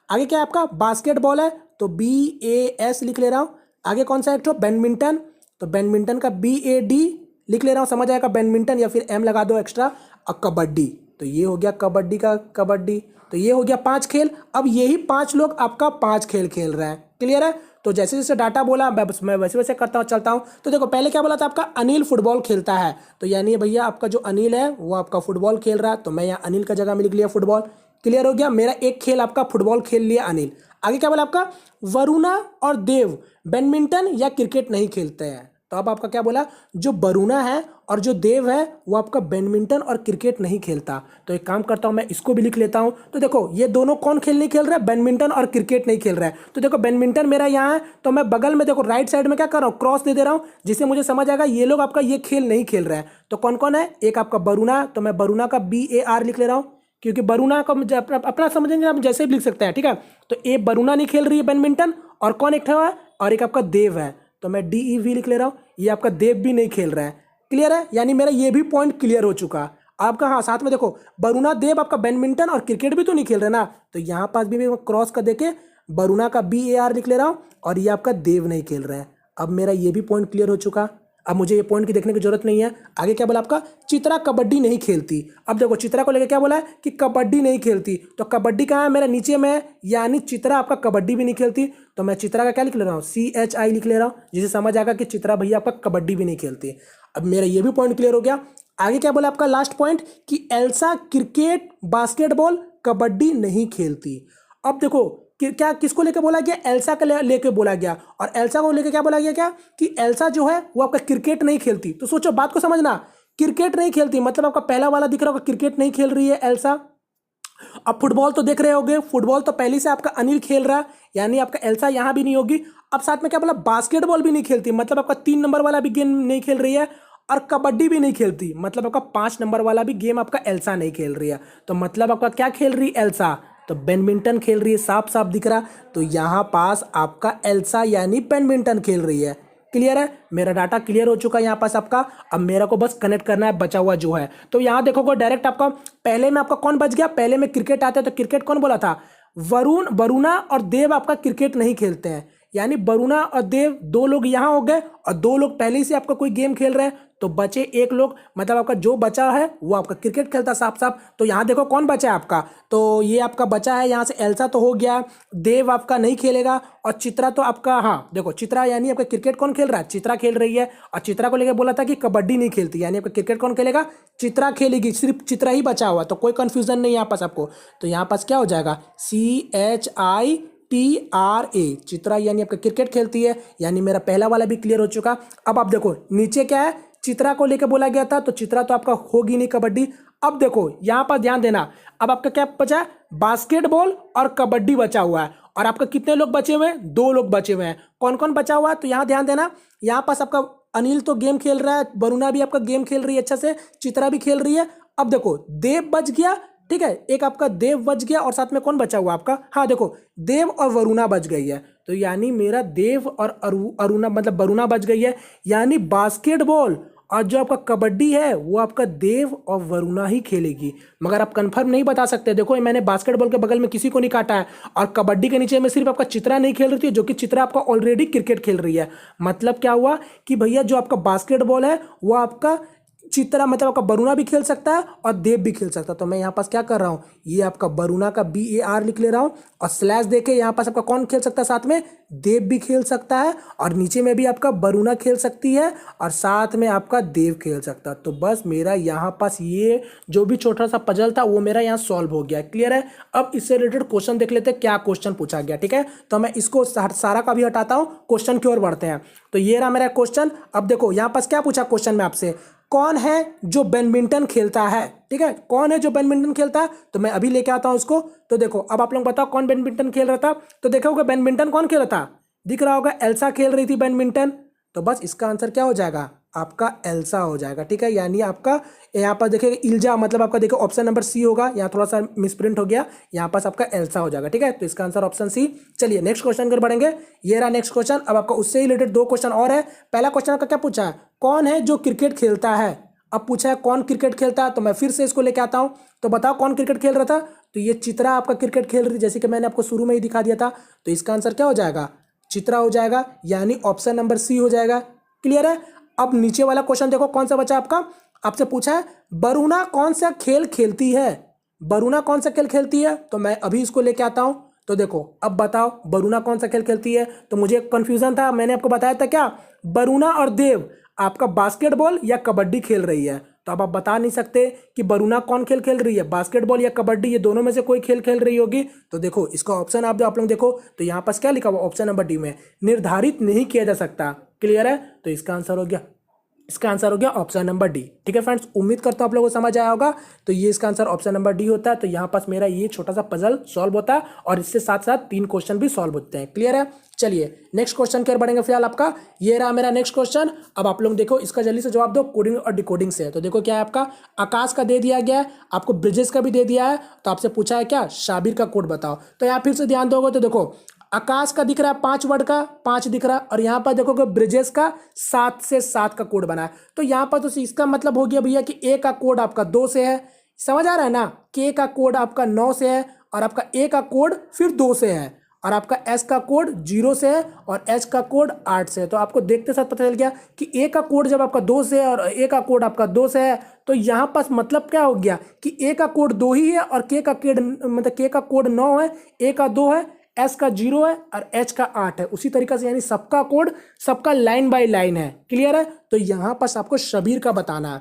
आगे क्या आपका बास्केटबॉल है तो BAS लिख ले रहा हूँ। आगे कौन सा एक तो बैडमिंटन, तो बैडमिंटन का BAD लिख ले रहा हूँ, समझ आएगा बैडमिंटन, या फिर M लगा दो एक्स्ट्रा। और कबड्डी, तो ये हो गया कबड्डी का कबड्डी। तो ये हो गया 5 खेल। अब यही 5 लोग आपका 5 खेल खेल रहे हैं। क्लियर है? तो जैसे जैसे डाटा बोला मैं वैसे वैसे करता हूँ, चलता हूँ। तो देखो पहले क्या बोला था आपका, अनिल फुटबॉल खेलता है। तो यानी भैया आपका जो अनिल है वो आपका फुटबॉल खेल रहा है, तो मैं यहाँ अनिल का जगह में लिख लिया फुटबॉल। क्लियर हो गया? मेरा एक खेल आपका फुटबॉल खेल लिया अनिल। आगे क्या बोला आपका, वरुणा और देव बैडमिंटन या क्रिकेट नहीं खेलते हैं। तो अब आपका क्या बोला, जो वरुणा है और जो देव है वो आपका बैडमिंटन और क्रिकेट नहीं खेलता। तो एक काम करता हूं मैं इसको भी लिख लेता हूं। तो देखो ये दोनों कौन खेल नहीं खेल रहे हैं, बैडमिंटन और क्रिकेट नहीं खेल रहे हैं। तो देखो बैडमिंटन मेरा यहाँ है, तो मैं बगल में देखो राइट साइड में क्या कर रहा हूँ, क्रॉस दे दे रहा हूँ, जिससे मुझे समझ आएगा ये लोग आपका ये खेल नहीं खेल रहे हैं। तो कौन कौन है, एक आपका वरुणा, तो मैं वरुणा का BAR लिख ले रहा हूँ, क्योंकि वरुणा का अपना समझेंगे आप जैसे भी लिख सकते हैं। ठीक है? तो ए वरुणा नहीं खेल रही है बैडमिंटन, और कौन एक है और एक आपका देव है, तो मैं DEV लिख ले रहा हूँ, ये आपका देव भी नहीं खेल रहा है। क्लियर है? यानी मेरा ये भी पॉइंट क्लियर हो चुका आपका। हाँ साथ में देखो वरुणा देव आपका बैडमिंटन और क्रिकेट भी तो नहीं खेल रहे ना, तो यहाँ पास भी मैं क्रॉस कर देके वरुणा का BAR लिख ले रहा हूँ और ये आपका देव नहीं खेल रहा है। अब मेरा ये भी पॉइंट क्लियर हो चुका। अब मुझे ये पॉइंट की देखने की जरूरत नहीं है। आगे क्या बोला आपका, चित्रा कबड्डी नहीं खेलती। अब देखो चित्रा को लेकर क्या बोला है कि कबड्डी नहीं खेलती, तो कबड्डी कहाँ है, मेरा नीचे में है, यानी चित्रा आपका कबड्डी भी नहीं खेलती। तो मैं चित्रा का क्या लिख ले रहा हूँ, CHI लिख ले रहा हूँ, जिसे समझ आएगा कि चित्रा भैया आपका कबड्डी भी नहीं खेलती। अब मेरा ये भी पॉइंट क्लियर हो गया। आगे क्या बोला आपका लास्ट पॉइंट, कि एल्सा क्रिकेट, बास्केटबॉल, कबड्डी नहीं खेलती। अब देखो क्या किसको लेके बोला गया, एल्सा का लेके बोला गया, और एल्सा को लेके क्या बोला गया, क्या कि एल्सा जो है वो आपका क्रिकेट नहीं खेलती। तो सोचो बात को समझना, क्रिकेट नहीं खेलती मतलब आपका पहला वाला दिख रहा होगा, क्रिकेट नहीं खेल रही है एल्सा। अब फुटबॉल तो देख रहे होगे, फुटबॉल तो पहले से आपका अनिल खेल रहा है, यानी आपका एल्सा यहां भी नहीं होगी। अब साथ में क्या बोला, बास्केटबॉल भी नहीं खेलती, मतलब आपका 3 नंबर वाला भी गेम नहीं खेल रही है, और कबड्डी भी नहीं खेलती, मतलब आपका 5 नंबर वाला भी गेम आपका एल्सा नहीं खेल रही है। तो मतलब आपका क्या खेल रही है एल्सा, तो बैडमिंटन खेल रही है, साफ साफ दिख रहा। तो यहाँ पास आपका एल्सा यानी बैडमिंटन खेल रही है। क्लियर है? मेरा डाटा क्लियर हो चुका है यहाँ पास आपका। अब मेरा को बस कनेक्ट करना है बचा हुआ जो है। तो यहाँ देखोगे डायरेक्ट आपका पहले में आपका कौन बच गया, पहले में क्रिकेट आता है, तो क्रिकेट कौन बोला था, वरुणा और देव आपका क्रिकेट नहीं खेलते हैं, यानी वरुणा और देव 2 लोग यहाँ हो गए, और 2 लोग पहले से आपका कोई गेम खेल रहे हैं, तो बचे 1 लोग, मतलब आपका जो बचा है वो आपका क्रिकेट खेलता साफ साफ। तो यहाँ देखो कौन बचा है आपका, तो ये आपका बचा है यहाँ से एल्सा तो हो गया, देव आपका नहीं खेलेगा, और चित्रा तो आपका, हाँ देखो चित्रा यानी आपका क्रिकेट कौन खेल रहा है, चित्रा खेल रही है। और चित्रा को लेकर बोला था कि कबड्डी नहीं खेलती, यानी आपका क्रिकेट कौन खेलेगा, चित्रा खेलेगी, सिर्फ चित्रा ही बचा हुआ, तो कोई कंफ्यूजन नहीं यहाँ पास आपको। तो यहाँ पास क्या हो जाएगा, CHITRA, चित्रा यानी आपका क्रिकेट खेलती है, यानी मेरा पहला वाला भी क्लियर हो चुका। अब आप देखो नीचे क्या है, चित्रा को लेकर बोला गया था, तो चित्रा तो आपका होगी नहीं कबड्डी। अब देखो यहाँ पर ध्यान देना, अब आपका क्या बचा है, बास्केटबॉल और कबड्डी बचा हुआ है, और आपका कितने लोग बचे हुए हैं, 2 लोग बचे हुए हैं। कौन कौन बचा हुआ है, तो यहाँ ध्यान देना, यहाँ पास आपका अनिल तो गेम खेल रहा है, वरुणा भी आपका गेम खेल रही है अच्छा से, चित्रा भी खेल रही है। अब देखो देव बच गया, ठीक है, एक आपका देव बच गया, और साथ में कौन बचा हुआ आपका, हाँ देखो देव और वरुणा बच गई है। तो यानी मेरा देव और अरुणा मतलब वरुणा बच गई है, यानी बास्केटबॉल और जो आपका कबड्डी है वो आपका देव और वरुणा ही खेलेगी। मगर आप कंफर्म नहीं बता सकते, देखो मैंने बास्केटबॉल के बगल में किसी को नहीं काटा है, और कबड्डी के नीचे में सिर्फ आपका चित्रा नहीं खेल रही थी, जो कि चित्रा आपका ऑलरेडी क्रिकेट खेल रही है। मतलब क्या हुआ कि भैया जो आपका बास्केटबॉल है वो आपका चित्रा मतलब आपका बरूना भी खेल सकता है और देव भी खेल सकता है। तो मैं यहाँ पास क्या कर रहा हूँ, ये आपका बरूना का BAR लिख ले रहा हूँ और स्लैश देके यहाँ पास आपका कौन खेल सकता है, साथ में देव भी खेल सकता है और नीचे में भी आपका बरूना खेल सकती है और साथ में आपका देव खेल सकता है। तो बस मेरा यहाँ पास ये जो भी छोटा सा पजल था वो मेरा यहाँ सॉल्व हो गया। क्लियर है। अब इससे रिलेटेड क्वेश्चन देख लेते हैं क्या क्वेश्चन पूछा गया। ठीक है, तो मैं इसको सारा का भी हटाता हूँ, क्वेश्चन की ओर बढ़ते हैं। तो ये रहा मेरा क्वेश्चन। अब देखो यहाँ पास क्या पूछा क्वेश्चन में आपसे, कौन है जो बैडमिंटन खेलता है। ठीक है, कौन है जो बैडमिंटन खेलता है, तो मैं अभी लेके आता हूं उसको। तो देखो अब आप लोग बताओ कौन बैडमिंटन खेल रहा था। तो देखा होगा बैडमिंटन कौन खेल रहा था, दिख रहा होगा एल्सा खेल रही थी बैडमिंटन। तो बस इसका आंसर क्या हो जाएगा, आपका एल्सा हो जाएगा। ठीक है, यानी आपका यहाँ पर देखिए इल्जा, मतलब आपका देखो ऑप्शन नंबर सी होगा, यहाँ थोड़ा सा मिसप्रिंट हो गया, यहाँ पास आपका एल्सा हो जाएगा। ठीक है, तो इसका आंसर ऑप्शन सी। चलिए नेक्स्ट क्वेश्चन कर बढ़ेंगे। ये रहा नेक्स्ट क्वेश्चन। अब आपका उससे रिलेटेड दो क्वेश्चन और है। पहला क्वेश्चन आपका क्या पूछा है, कौन है जो क्रिकेट खेलता है। अब पूछा है कौन क्रिकेट खेलता है, तो मैं फिर से इसको लेके आता हूं। तो बताओ कौन क्रिकेट खेल रहा था। तो ये चित्रा आपका क्रिकेट खेल रही थी, जैसे कि मैंने आपको शुरू में ही दिखा दिया था। तो इसका आंसर क्या हो जाएगा, चित्रा हो जाएगा, यानी ऑप्शन नंबर सी हो जाएगा। क्लियर है। अब नीचे वाला क्वेश्चन देखो कौन सा बचा आपका, आपसे पूछा है बरूना कौन सा खेल खेलती है। बरूना कौन सा खेल खेलती है, तो मैं अभी इसको लेके आता हूं। तो देखो अब बताओ बरूना कौन सा खेल खेलती है। तो मुझे कंफ्यूजन था, मैंने आपको बताया था क्या, बरूना और देव आपका बास्केटबॉल या कबड्डी खेल रही है। तो अब आप बता नहीं सकते कि बरूना कौन खेल खेल रही है, बास्केटबॉल या कबड्डी, ये दोनों में से कोई खेल खेल रही होगी। तो देखो इसका ऑप्शन आप लोग देखो, तो यहाँ पास क्या लिखा हुआ ऑप्शन नंबर डी में, निर्धारित नहीं किया जा सकता। क्लियर है। तो इसका आंसर हो गया, इसका आंसर हो गया ऑप्शन नंबर डी। ठीक है फ्रेंड्स, उम्मीद करता हूं आप लोगों को समझ आया होगा। तो ये इसका आंसर ऑप्शन नंबर डी होता है। तो यहाँ पास मेरा ये छोटा सा पजल सॉल्व होता है और इससे साथ साथ 3 क्वेश्चन भी सॉल्व होते हैं। क्लियर है। चलिए नेक्स्ट क्वेश्चन की ओर बढ़ेंगे। फिलहाल आपका ये रहा मेरा नेक्स्ट क्वेश्चन। अब आप लोग देखो इसका जल्दी से जवाब दो, कोडिंग और डिकोडिंग से। तो देखो क्या है आपका, आकाश का दे दिया गया है, आपको ब्रिजेस का भी दे दिया है। तो आपसे पूछा है क्या, शाबिर का कोड बताओ। तो यहाँ फिर से ध्यान दोगे तो देखो आकाश का दिख रहा है 5 वर्ड का, 5 दिख रहा है, और यहाँ पर देखोगे ब्रिजेस का 7 से 7 का कोड बना है। तो यहाँ पर तो इसका मतलब हो गया भैया कि ए का कोड आपका 2 से है, समझ आ रहा है ना, के का कोड आपका 9 से है, और आपका ए का कोड फिर 2 से है, और आपका एस का कोड 0 से है, और एच का कोड 8 से है। तो आपको देखते साथ पता चल गया कि ए का कोड जब आपका 2 से है और ए का कोड आपका 2 से है, तो यहाँ पास मतलब क्या हो गया कि ए का कोड 2 ही है और के का कोड 9 है, ए का 2 है, एस का 0 है और एच का 8 है। उसी तरीके से यानी सबका कोड सबका लाइन बाय लाइन है। क्लियर है। तो यहां पास आपको शबीर का बताना है।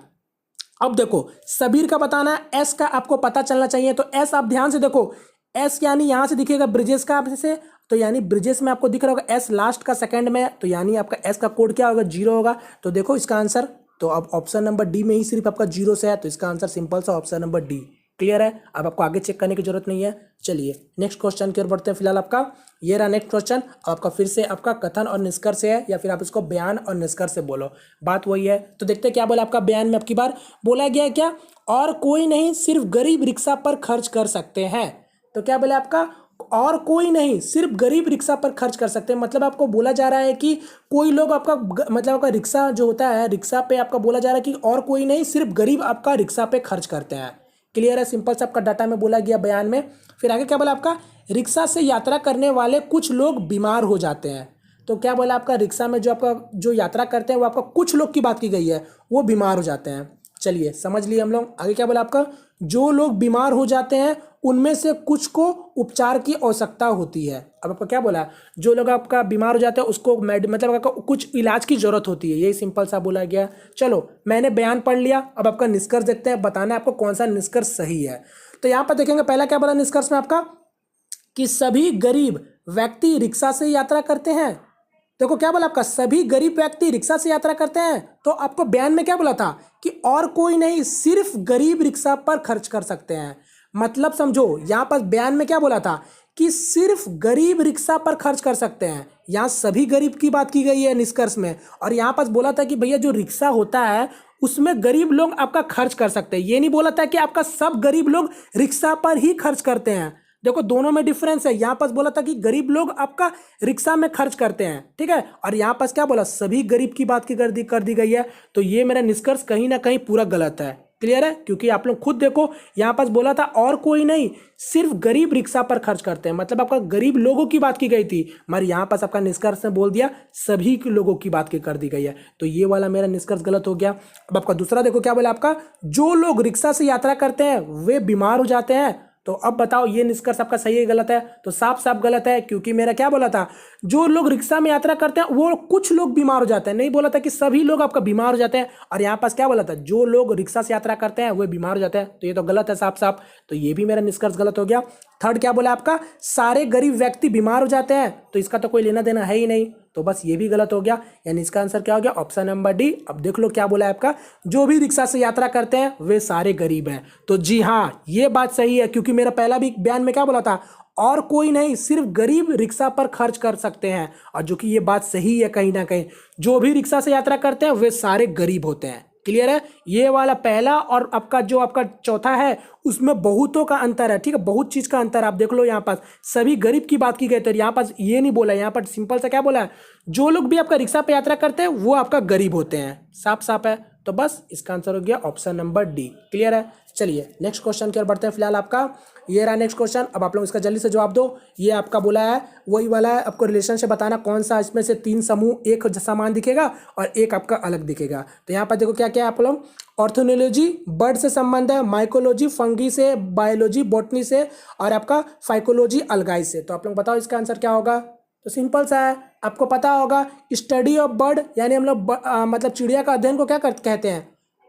अब देखो शबीर का बताना है, एस का आपको पता चलना चाहिए। तो एस आप ध्यान से देखो, एस यानी यहां से दिखेगा ब्रिजेस का आपसे, तो यानी ब्रिजेस में आपको दिख रहा होगा एस लास्ट का सेकंड में, तो यानी आपका एस का कोड क्या होगा, 0 होगा। तो देखो इसका आंसर, तो अब ऑप्शन नंबर डी में ही सिर्फ आपका 0 से है, तो इसका आंसर सिंपल सा ऑप्शन नंबर डी। क्लियर है। अब आपको आगे चेक करने की जरूरत नहीं है। चलिए नेक्स्ट क्वेश्चन की ओर बढ़ते हैं। फिलहाल आपका ये रहा नेक्स्ट क्वेश्चन। आपका फिर से आपका कथन और निष्कर्ष है, या फिर आप इसको बयान और निष्कर्ष से बोलो, बात वही है। तो देखते हैं क्या बोला आपका बयान में। आपकी बार बोला गया है क्या, और कोई नहीं सिर्फ गरीब रिक्शा पर खर्च कर सकते हैं। तो क्या बोला आपका, और कोई नहीं सिर्फ गरीब रिक्शा पर खर्च कर सकते हैं। मतलब आपको बोला जा रहा है कि कोई लोग आपका मतलब आपका रिक्शा जो होता है, रिक्शा पे आपका बोला जा रहा है कि और कोई नहीं सिर्फ गरीब आपका रिक्शा पे खर्च करते हैं। क्लियर है। सिंपल से आपका डाटा में बोला गया बयान में। फिर आगे क्या बोला आपका, रिक्शा से यात्रा करने वाले कुछ लोग बीमार हो जाते हैं। तो क्या बोला आपका, रिक्शा में जो आपका जो यात्रा करते हैं वो आपका कुछ लोग की बात की गई है, वो बीमार हो जाते हैं। चलिए समझ लिए हम लोग। आगे क्या बोला आपका, जो लोग बीमार हो जाते हैं उनमें से कुछ को उपचार की आवश्यकता होती है। अब आपको क्या बोला, जो लोग आपका बीमार हो जाते हैं उसको मतलब आपका कुछ इलाज की जरूरत होती है, यही सिंपल सा बोला गया। चलो मैंने बयान पढ़ लिया, अब आपका निष्कर्ष देखते हैं, बताना है आपको कौन सा निष्कर्ष सही है। तो यहाँ पर देखेंगे पहला क्या बोला निष्कर्ष में आपका, कि सभी गरीब व्यक्ति रिक्शा से यात्रा करते हैं। देखो क्या बोला आपका, सभी गरीब व्यक्ति रिक्शा से यात्रा करते हैं। तो आपको बयान में क्या बोला था कि और कोई नहीं सिर्फ गरीब रिक्शा पर खर्च कर सकते हैं। मतलब समझो यहाँ पर बयान में क्या बोला था कि सिर्फ गरीब रिक्शा पर खर्च कर सकते हैं, यहाँ सभी गरीब की बात की गई है निष्कर्ष में। और यहाँ पर बोला था कि भैया जो रिक्शा होता है उसमें गरीब लोग आपका खर्च कर सकते हैं, ये नहीं बोला था कि आपका सब गरीब लोग रिक्शा पर ही खर्च करते हैं। देखो दोनों में डिफरेंस है। यहाँ पास बोला था कि गरीब लोग आपका रिक्शा में खर्च करते हैं, ठीक है, और यहाँ पास क्या बोला, सभी गरीब की बात की कर दी गई है। तो ये मेरा निष्कर्ष कहीं ना कहीं पूरा गलत है। क्लियर है, क्योंकि आप लोग खुद देखो यहाँ पास बोला था और कोई नहीं, सिर्फ गरीब रिक्शा पर खर्च करते हैं, मतलब आपका गरीब लोगों की बात की गई थी, मगर यहाँ पास आपका निष्कर्ष ने बोल दिया सभी के लोगों की बात की कर दी गई है, तो ये वाला मेरा निष्कर्ष गलत हो गया। अब आपका दूसरा देखो क्या बोला आपका, जो लोग रिक्शा से यात्रा करते हैं वे बीमार हो जाते हैं। तो अब बताओ ये निष्कर्ष आपका सही है गलत है? तो साफ साफ गलत है, क्योंकि मेरा क्या बोला था, जो लोग रिक्शा में यात्रा करते हैं वो कुछ लोग बीमार हो जाते हैं, नहीं बोला था कि सभी लोग आपका बीमार हो जाते हैं। और यहाँ पास क्या बोला था, जो लोग रिक्शा से यात्रा करते हैं वो बीमार हो जाते हैं, तो ये तो गलत है साफ साफ, तो ये भी मेरा निष्कर्ष गलत हो गया। थर्ड क्या बोला आपका, सारे गरीब व्यक्ति बीमार हो जाते हैं, तो इसका तो कोई लेना देना है ही नहीं, तो बस ये भी गलत हो गया, यानी इसका आंसर क्या हो गया, ऑप्शन नंबर डी। अब देख लो क्या बोला है आपका, जो भी रिक्शा से यात्रा करते हैं वे सारे गरीब हैं, तो जी हाँ ये बात सही है, क्योंकि मेरा पहला भी बयान में क्या बोला था, और कोई नहीं सिर्फ गरीब रिक्शा पर खर्च कर सकते हैं, और जो कि ये बात सही है कहीं ना कहीं, जो भी रिक्शा से यात्रा करते हैं वे सारे गरीब होते हैं। क्लियर है, ये वाला पहला और आपका जो आपका चौथा है उसमें बहुतों का अंतर है, ठीक है, बहुत चीज का अंतर आप देख लो। यहाँ पास सभी गरीब की बात की गई, तो यहाँ पास ये नहीं बोला, यहाँ पर सिंपल सा क्या बोला है, जो लोग भी आपका रिक्शा पे यात्रा करते हैं वो आपका गरीब होते हैं, साफ साफ है, तो बस इसका आंसर हो गया ऑप्शन नंबर डी। क्लियर है, चलिए नेक्स्ट क्वेश्चन की ओर बढ़ते हैं। फिलहाल आपका ये रहा नेक्स्ट क्वेश्चन, अब आप लोग इसका जल्दी से जवाब दो। ये आपका बोला है वही वाला है, आपको रिलेशनशिप बताना कौन सा इसमें से तीन समूह एक समान दिखेगा और एक आपका अलग दिखेगा। तो यहाँ पर देखो क्या क्या है आप लोग, ऑर्थोनोलॉजी बर्ड से संबंध है, माइकोलॉजी फंगी से, बायोलॉजी बॉटनी से, और आपका फाइकोलॉजी अलगाई से। तो आप लोग बताओ इसका आंसर क्या होगा। तो सिंपल सा है, आपको पता होगा स्टडी ऑफ बर्ड, यानी हम लोग मतलब चिड़िया का अध्ययन को क्या कहते हैं,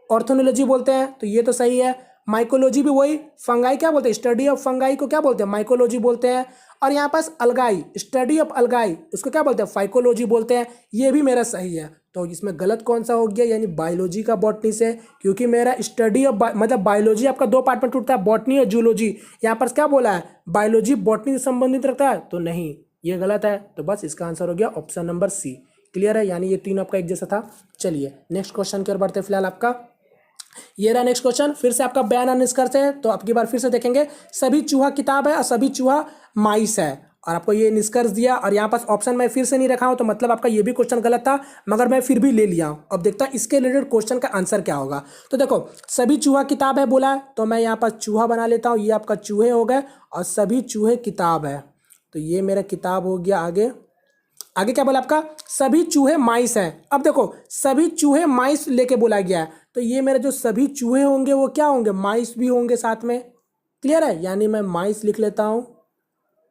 ऑर्थोनोलॉजी बोलते हैं, तो ये तो सही है। माइकोलॉजी भी वही, फंगाई क्या बोलते हैं, स्टडी ऑफ फंगाई को क्या बोलते हैं, माइकोलॉजी बोलते हैं। और यहाँ पास अलगाई, स्टडी ऑफ अलगाई, उसको क्या बोलते हैं, फाइकोलॉजी बोलते हैं, ये भी मेरा सही है। तो इसमें गलत कौन सा हो गया, यानी बायोलॉजी का बॉटनी से, क्योंकि मेरा स्टडी ऑफ मतलब बायोलॉजी आपका दो पार्ट में टूटता है, बॉटनी और जूलॉजी, यहाँ पर क्या बोला है, बायोलॉजी बॉटनी से संबंधित रखता है, तो नहीं ये गलत है, तो बस इसका आंसर हो गया ऑप्शन नंबर सी। क्लियर है, यानी ये तीनों आपका एक जैसा था। चलिए नेक्स्ट क्वेश्चन की ओर बढ़ते हैं। फिलहाल आपका ये रहा नेक्स्ट क्वेश्चन, फिर से आपका बयान और निष्कर्ष है, तो आपकी बार फिर से देखेंगे, सभी चूहा किताब है और सभी चूहा माइस है, और आपको ये निष्कर्ष दिया, और यहाँ पास ऑप्शन मैं फिर से नहीं रखा हूँ, तो मतलब आपका ये भी क्वेश्चन गलत था, मगर मैं फिर भी ले लिया हूँ। अब देखता हूँ इसके रिलेटेड क्वेश्चन का आंसर क्या होगा। तो देखो सभी चूहा किताब है बोला है, तो मैं यहाँ पास चूहा बना लेता हूँ, ये आपका चूहे हो गए, और सभी चूहे किताब है, तो ये मेरा किताब हो गया। आगे आगे क्या बोला आपका, सभी चूहे माइस हैं। अब देखो सभी चूहे माइस लेके बोला गया है, तो ये मेरे जो सभी चूहे होंगे वो क्या होंगे, माइस भी होंगे साथ में। क्लियर है, यानी मैं माइस लिख लेता हूं।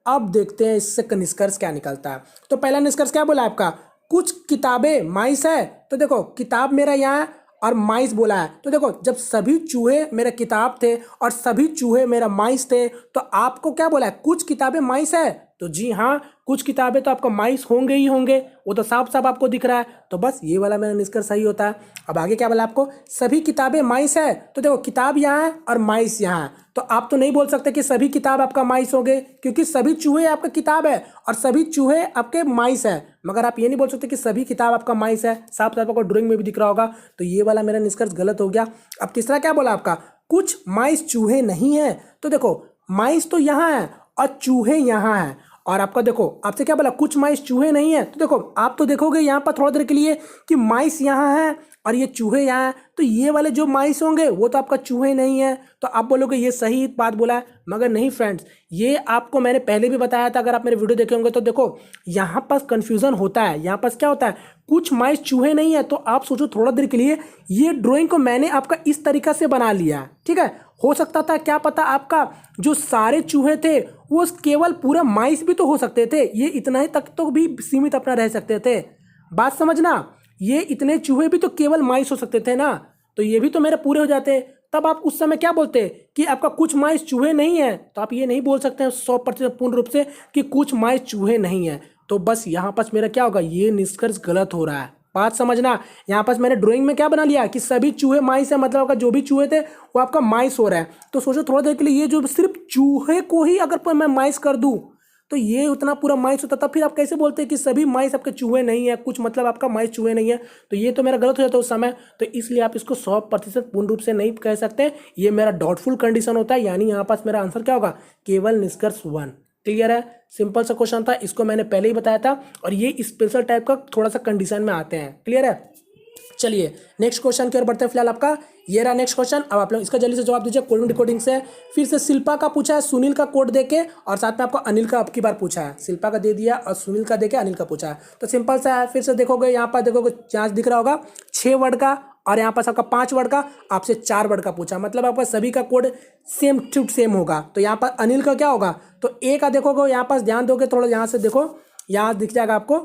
अब देखते हैं इससे निष्कर्ष क्या निकलता है। तो पहला निष्कर्ष क्या बोला आपका, कुछ किताबें माइस है, तो देखो किताब मेरा यहाँ और माइस बोला है, तो देखो जब सभी चूहे मेरे किताब थे और सभी चूहे मेरा माइस थे, तो आपको क्या बोला है, कुछ किताबें माइस है, तो जी हाँ कुछ किताबें तो आपका माइस होंगे ही होंगे, वो तो साफ साफ आपको दिख रहा है, तो बस ये वाला मेरा निष्कर्ष सही होता है। अब आगे क्या बोला आपको, सभी किताबें माइस है, तो देखो किताब यहाँ है और माइस यहाँ है, तो आप तो नहीं बोल सकते कि सभी किताब आपका माइस हो गए, क्योंकि सभी चूहे आपका किताब है और सभी चूहे आपके माइस है, मगर आप ये नहीं बोल सकते कि सभी किताब आपका माइस है, साफ साफ आपको ड्राइंग में भी दिख रहा होगा, तो ये वाला मेरा निष्कर्ष गलत हो गया। अब तीसरा क्या बोला आपका, कुछ माइस चूहे नहीं है, तो देखो माइस तो यहाँ है और चूहे यहाँ है, और आपका देखो आपसे क्या बोला, कुछ माइस चूहे नहीं है, तो देखो आप तो देखोगे यहाँ पर थोड़ा देर के लिए कि माइस यहाँ है और ये चूहे यहाँ है, तो ये वाले जो माइस होंगे वो तो आपका चूहे नहीं है, तो आप बोलोगे ये सही बात बोला है, मगर नहीं फ्रेंड्स, ये आपको मैंने पहले भी बताया था, अगर आप मेरे वीडियो देखे होंगे तो देखो यहाँ पास कंफ्यूजन होता है, यहाँ पास क्या होता है, कुछ माइस चूहे नहीं है, तो आप सोचो थोड़ा देर के लिए ये ड्राइंग को मैंने आपका इस तरीका से बना लिया, ठीक है, हो सकता था क्या पता आपका जो सारे चूहे थे वो केवल पूरा माइस भी तो हो सकते थे, ये इतना ही तक तो भी सीमित अपना रह सकते थे, बात समझना, ये इतने चूहे भी तो केवल माइस हो सकते थे ना, तो ये भी तो मेरे पूरे हो जाते, तब आप उस समय क्या बोलते कि आपका कुछ माइस चूहे नहीं है, तो आप ये नहीं बोल सकते हैं 100% पूर्ण रूप से कि कुछ माइस चूहे नहीं है, तो बस यहाँ पास मेरा क्या होगा, ये निष्कर्ष गलत हो रहा है, बात समझना। यहाँ पास मैंने ड्राइंग में क्या बना लिया कि सभी चूहे माइस है, मतलब आपका जो भी चूहे थे वो आपका माइस हो रहा है, तो सोचो थोड़ा देर के लिए ये जो सिर्फ चूहे को ही अगर मैं माइस कर दूं तो ये उतना पूरा माइस होता, तब फिर आप कैसे बोलते हैं कि सभी माइस आपके चूहे नहीं है, कुछ मतलब आपका माइस चूहे नहीं है, तो ये तो मेरा गलत हो जाता है उस समय, तो इसलिए आप इसको 100% पूर्ण रूप से नहीं कह सकते, ये मेरा डाउटफुल कंडीशन होता है, यानी यहाँ पास मेरा आंसर क्या होगा, केवल निष्कर्ष 1। क्लियर है, सिंपल सा क्वेश्चन था, इसको मैंने पहले ही बताया था, और ये स्पेशल टाइप का थोड़ा सा कंडीशन में आते हैं। क्लियर है, चलिए नेक्स्ट क्वेश्चन की ओर बढ़ते हैं। फिलहाल आपका ये रहा नेक्स्ट क्वेश्चन। अब आप लोग इसका जल्दी से जवाब दीजिए कोडिंग डिकोडिंग से। फिर से शिल्पा का पूछा है, सुनील का कोड देके, और साथ में आपको अनिल का अब की बार पूछा है। शिल्पा का दे दिया और सुनील का देके अनिल का पूछा है। तो सिंपल सा है, फिर से देखोगे यहाँ पर, देखोगे यहाँ दिख रहा होगा 6 वर्ड का, और यहाँ पास आपका 5 वर्ड का, आपसे 4 वर्ड का पूछा, मतलब आपका सभी का कोड सेम टू सेम होगा। तो यहाँ पर अनिल का क्या होगा, तो ए का देखोगे यहाँ पास, ध्यान दोगे थोड़ा, यहाँ से देखो, यहाँ दिख जाएगा आपको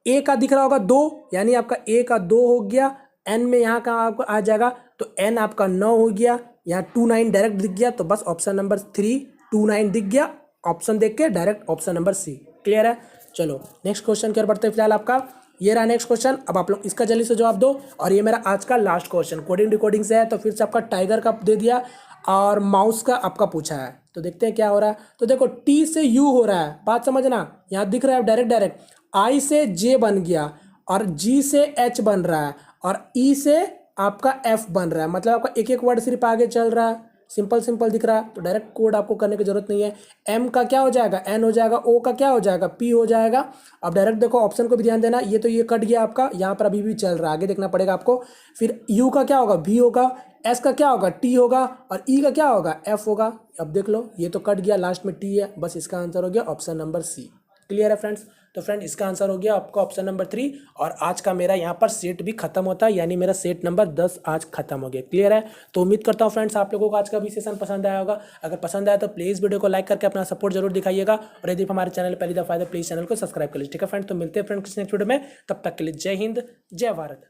ए का दिख रहा होगा 2, यानी आपका ए का 2 हो गया। एन में यहाँ का आपको आ जाएगा, तो एन आपका 9 हो गया। यहाँ 29 डायरेक्ट दिख गया, तो बस ऑप्शन नंबर 3 29 दिख गया। ऑप्शन देख के direct option number C. Clear है। चलो नेक्स्ट क्वेश्चन की ओर बढ़ते हैं। फिलहाल आपका ये रहा नेक्स्ट क्वेश्चन। अब आप लोग इसका जल्दी से जवाब दो, और ये मेरा आज का लास्ट क्वेश्चन कोडिंग डिकोडिंग से है। तो फिर से आपका टाइगर का दे दिया और माउस का आपका पूछा है। तो देखते हैं क्या हो रहा है। तो देखो टी से यू हो रहा है, बात समझना, यहाँ दिख रहा है डायरेक्ट। आई से जे बन गया, और जी से एच बन रहा है, और ई से आपका एफ बन रहा है। मतलब आपका एक एक वर्ड सिर्फ आगे चल रहा है, सिंपल दिख रहा है। तो डायरेक्ट कोड आपको करने की जरूरत नहीं है। एम का क्या हो जाएगा, एन हो जाएगा। ओ का क्या हो जाएगा, पी हो जाएगा। अब डायरेक्ट देखो ऑप्शन को भी ध्यान देना, ये तो ये कट गया आपका, यहाँ पर अभी भी चल रहा है, आगे देखना पड़ेगा आपको। फिर यू का क्या होगा, भी होगा। एस का क्या होगा, टी होगा। और ई का क्या होगा, एफ होगा। अब देख लो ये तो कट गया, लास्ट में टी है, बस इसका आंसर हो गया ऑप्शन नंबर सी। क्लियर है फ्रेंड्स। तो फ्रेंड इसका आंसर हो गया आपका ऑप्शन नंबर 3। और आज का मेरा यहाँ पर सेट भी खत्म होता है, यानी मेरा सेट नंबर 10 आज खत्म हो गया। क्लियर है। तो उम्मीद करता हूँ फ्रेंड्स आप लोगों को आज का भी सेशन पसंद आया होगा। अगर पसंद आया तो प्लीज़ वीडियो को लाइक करके अपना सपोर्ट जरूर दिखाइएगा, और यदि हमारे चैनल पहली दफा है तो प्लीज़ चैनल को सब्सक्राइब कर लीजिए। ठीक है फ्रेंड, तो मिलते हैं फ्रेंड किसी नेक्स्ट वीडियो में। तब तक के लिए जय हिंद, जय भारत।